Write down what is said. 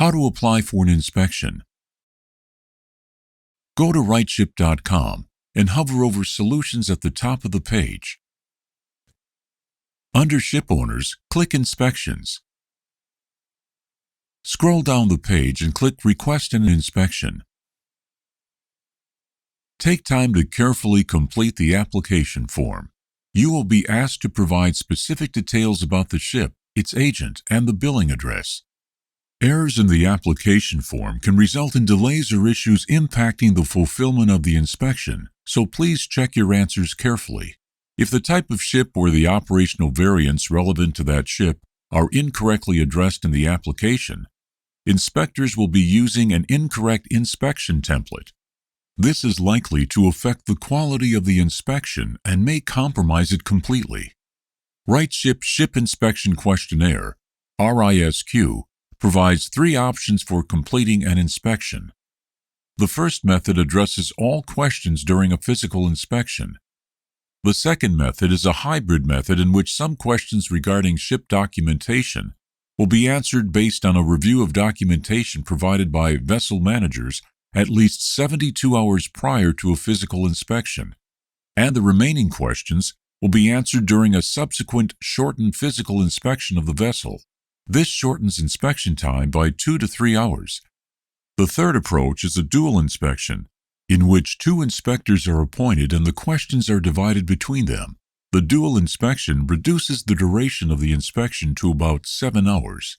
How to apply for an inspection. Go to RightShip.com and hover over Solutions at the top of the page. Under Ship Owners, click Inspections. Scroll down the page and click Request an Inspection. Take time to carefully complete the application form. You will be asked to provide specific details about the ship, its agent, and the billing address. Errors in the application form can result in delays or issues impacting the fulfillment of the inspection, so please check your answers carefully. If the type of ship or the operational variants relevant to that ship are incorrectly addressed in the application, inspectors will be using an incorrect inspection template. This is likely to affect the quality of the inspection and may compromise it completely. RightShip Ship Inspection Questionnaire, RISQ, provides 3 options for completing an inspection. The first method addresses all questions during a physical inspection. The second method is a hybrid method in which some questions regarding ship documentation will be answered based on a review of documentation provided by vessel managers at least 72 hours prior to a physical inspection, and the remaining questions will be answered during a subsequent shortened physical inspection of the vessel. This shortens inspection time by 2 to 3 hours. The third approach is a dual inspection, in which 2 inspectors are appointed and the questions are divided between them. The dual inspection reduces the duration of the inspection to about 7 hours.